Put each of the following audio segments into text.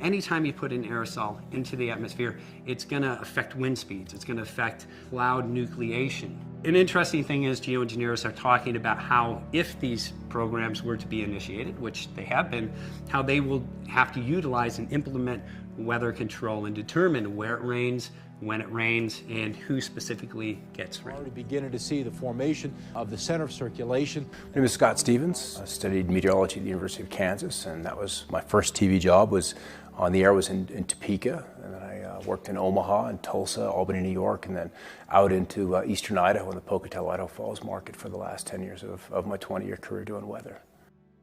Anytime you put an aerosol into the atmosphere, it's going to affect wind speeds. It's going to affect cloud nucleation. An interesting thing is geoengineers are talking about how, if these programs were to be initiated, which they have been, how they will have to utilize and implement weather control and determine where it rains, when it rains, and who specifically gets rain. We're already beginning to see the formation of the center of circulation. My name is Scott Stevens. I studied meteorology at the University of Kansas, and that was my first TV job. Was on the air was in Topeka, and then I worked in Omaha and Tulsa, Albany, New York, and then out into eastern Idaho in the Pocatello, Idaho Falls market for the last 10 years of my 20-year career doing weather.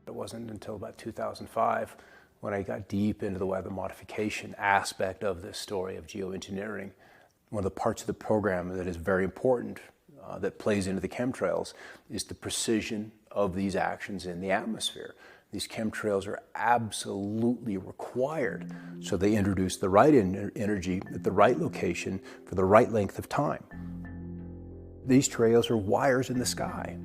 It wasn't until about 2005 when I got deep into the weather modification aspect of this story of geoengineering. One of the parts of the program that is very important, that plays into the chemtrails, is the precision of these actions in the atmosphere. These chemtrails are absolutely required, so they introduce the right energy at the right location for the right length of time. These trails are wires in the sky.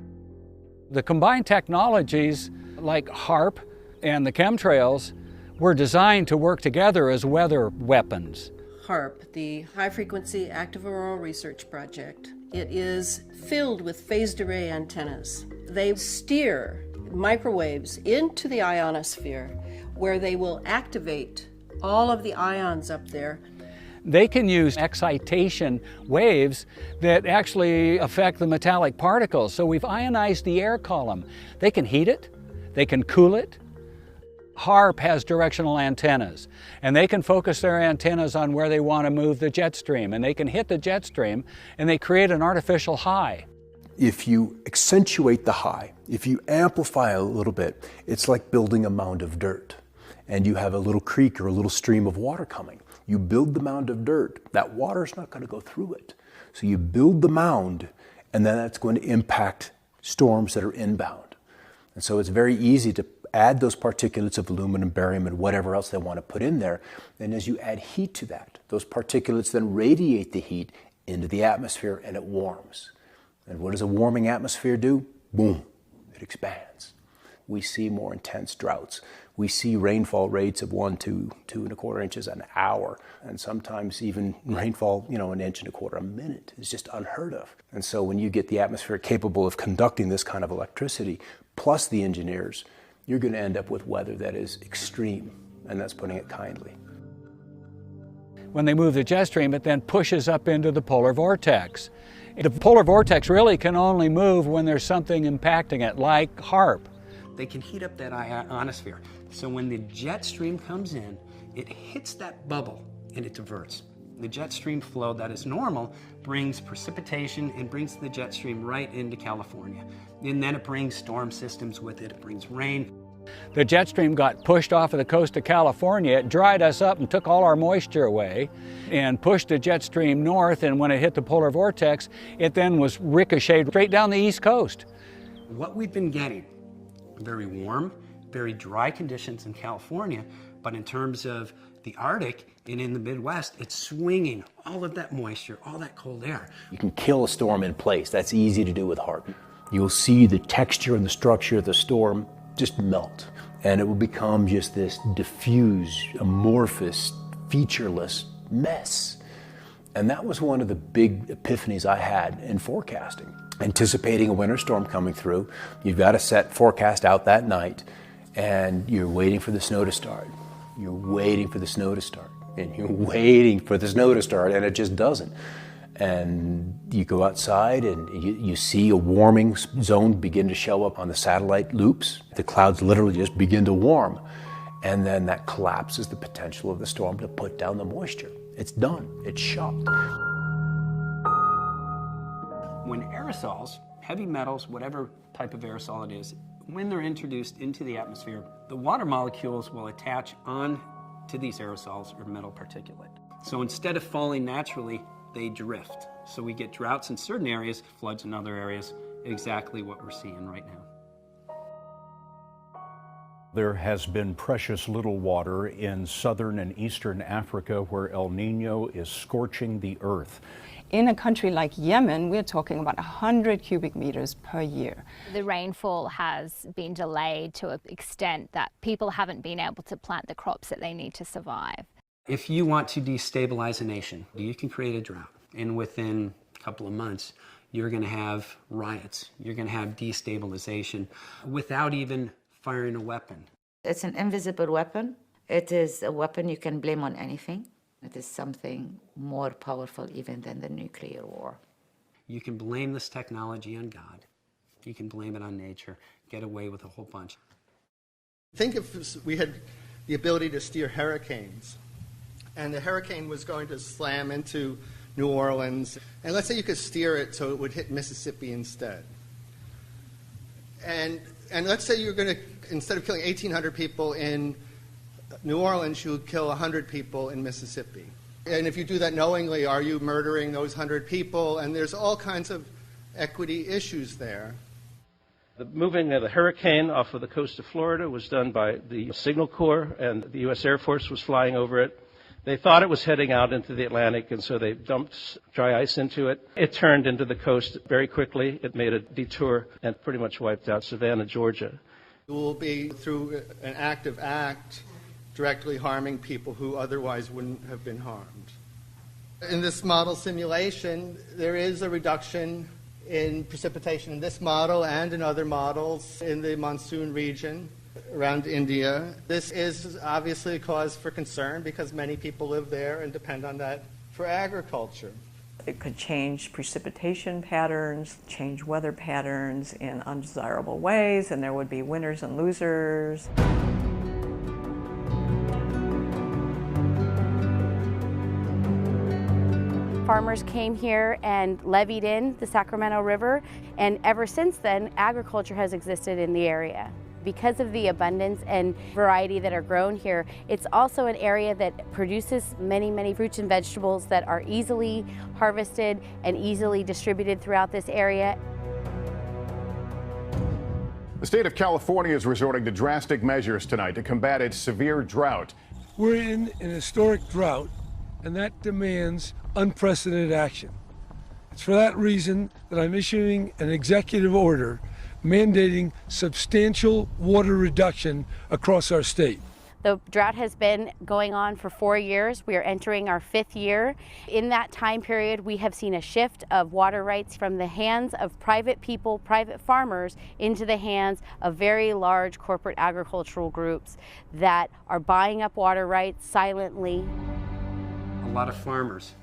The combined technologies like H.A.A.R.P and the chemtrails were designed to work together as weather weapons. H.A.A.R.P, the High Frequency Active Auroral Research Project. It is filled with phased array antennas. They steer microwaves into the ionosphere where they will activate all of the ions up there. They can use excitation waves that actually affect the metallic particles. So we've ionized the air column. They can heat it, they can cool it. H.A.A.R.P has directional antennas, and they can focus their antennas on where they want to move the jet stream, and they can hit the jet stream, and they create an artificial high. If you accentuate the high, if you amplify a little bit, it's like building a mound of dirt, and you have a little creek or a little stream of water coming. You build the mound of dirt, that water's not going to go through it. So you build the mound, and then that's going to impact storms that are inbound. And so it's very easy to add those particulates of aluminum, barium, and whatever else they want to put in there. And as you add heat to that, those particulates then radiate the heat into the atmosphere, and it warms. And what does a warming atmosphere do? Boom, it expands. We see more intense droughts. We see rainfall rates of 1 to 2.25 inches an hour, and sometimes even rainfall, 1.25 inches a minute is just unheard of. And so when you get the atmosphere capable of conducting this kind of electricity, plus the engineers, you're going to end up with weather that is extreme, and that's putting it kindly. When they move the jet stream, it then pushes up into the polar vortex. The polar vortex really can only move when there's something impacting it, like H.A.A.R.P. They can heat up that ionosphere. So when the jet stream comes in, it hits that bubble and it diverts. The jet stream flow that is normal brings precipitation and brings the jet stream right into California. And then it brings storm systems with it. It brings rain. The jet stream got pushed off of the coast of California. It dried us up and took all our moisture away and pushed the jet stream north, and when it hit the polar vortex, it then was ricocheted straight down the east coast. What we've been getting, very warm, very dry conditions in California, but in terms of the Arctic and in the Midwest, it's swinging all of that moisture, all that cold air. You can kill a storm in place. That's easy to do with H.A.A.R.P. You'll see the texture and the structure of the storm just melt, and it will become just this diffuse, amorphous, featureless mess. And that was one of the big epiphanies I had in forecasting. Anticipating a winter storm coming through, you've got to set forecast out that night, and you're waiting for the snow to start. You're waiting for the snow to start, and you're waiting for the snow to start, and it just doesn't. And you go outside and you see a warming zone begin to show up on the satellite loops. The clouds literally just begin to warm. And then that collapses the potential of the storm to put down the moisture. It's done. It's shot. When aerosols, heavy metals, whatever type of aerosol it is, when they're introduced into the atmosphere, the water molecules will attach on to these aerosols or metal particulate. So instead of falling naturally, they drift. So we get droughts in certain areas, floods in other areas, exactly what we're seeing right now. There has been precious little water in southern and eastern Africa where El Nino is scorching the earth. In a country like Yemen, we're talking about 100 cubic meters per year. The rainfall has been delayed to an extent that people haven't been able to plant the crops that they need to survive. If you want to destabilize a nation, you can create a drought, and within a couple of months, you're going to have riots, you're going to have destabilization without even firing a weapon. It's an invisible weapon. It is a weapon you can blame on anything. It is something more powerful even than the nuclear war. You can blame this technology on God. You can blame it on nature. Get away with a whole bunch. Think if we had the ability to steer hurricanes, and the hurricane was going to slam into New Orleans, and let's say you could steer it so it would hit Mississippi instead. And let's say you're going to, instead of killing 1,800 people in New Orleans, you would kill 100 people in Mississippi. And if you do that knowingly, are you murdering those 100 people? And there's all kinds of equity issues there. The moving of the hurricane off of the coast of Florida was done by the Signal Corps, and the U.S. Air Force was flying over it. They thought it was heading out into the Atlantic, and so they dumped dry ice into it. It turned into the coast very quickly. It made a detour and pretty much wiped out Savannah, Georgia. It will be through an active act directly harming people who otherwise wouldn't have been harmed. In this model simulation, there is a reduction in precipitation in this model and in other models in the monsoon region around India. This is obviously a cause for concern because many people live there and depend on that for agriculture. It could change precipitation patterns, change weather patterns in undesirable ways, and there would be winners and losers. Farmers came here and levied in the Sacramento River, and ever since then, agriculture has existed in the area. Because of the abundance and variety that are grown here, it's also an area that produces many fruits and vegetables that are easily harvested and easily distributed throughout this area. The state of California is resorting to drastic measures tonight to combat its severe drought. We're in an historic drought, and that demands unprecedented action. It's for that reason that I'm issuing an executive order mandating substantial water reduction across our state. The drought has been going on for 4 years. We are entering our 5th year. In that time period, we have seen a shift of water rights from the hands of private people, private farmers, into the hands of very large corporate agricultural groups that are buying up water rights silently. A lot of farmers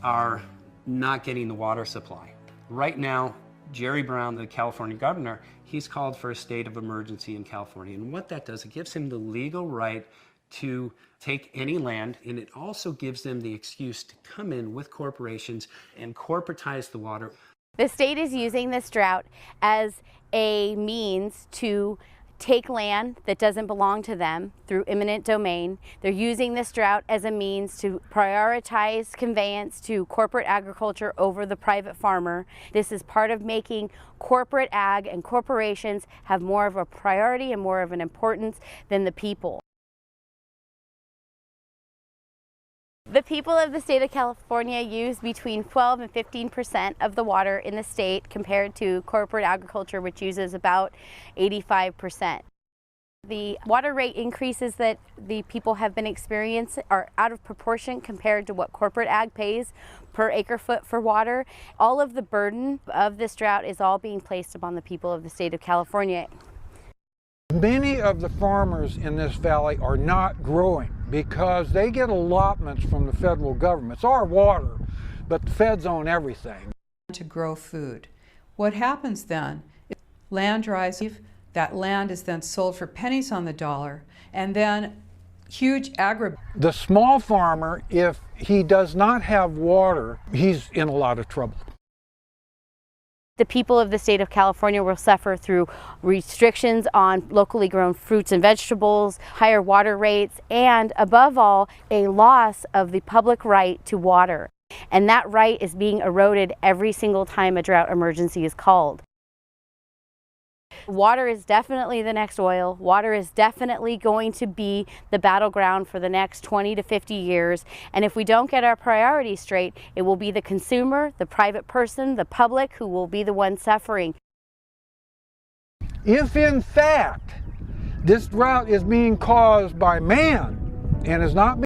are not getting the water supply. Right now, Jerry Brown, the California governor, he's called for a state of emergency in California. And what that does, it gives him the legal right to take any land, and it also gives them the excuse to come in with corporations and corporatize the water. The state is using this drought as a means to take land that doesn't belong to them through eminent domain. They're using this drought as a means to prioritize conveyance to corporate agriculture over the private farmer. This is part of making corporate ag and corporations have more of a priority and more of an importance than the people. The people of the state of California use between 12 and 15% of the water in the state compared to corporate agriculture, which uses about 85%. The water rate increases that the people have been experiencing are out of proportion compared to what corporate ag pays per acre foot for water. All of the burden of this drought is all being placed upon the people of the state of California. Many of the farmers in this valley are not growing because they get allotments from the federal government. It's our water, but the feds own everything. To grow food. What happens then? Land dries, that land is then sold for pennies on the dollar, and then huge The small farmer, if he does not have water, he's in a lot of trouble. The people of the state of California will suffer through restrictions on locally grown fruits and vegetables, higher water rates, and above all, a loss of the public right to water. And that right is being eroded every single time a drought emergency is called. Water is definitely the next oil. Water is definitely going to be the battleground for the next 20 to 50 years. And if we don't get our priorities straight, it will be the consumer, the private person, the public who will be the one suffering. If in fact this drought is being caused by man and is not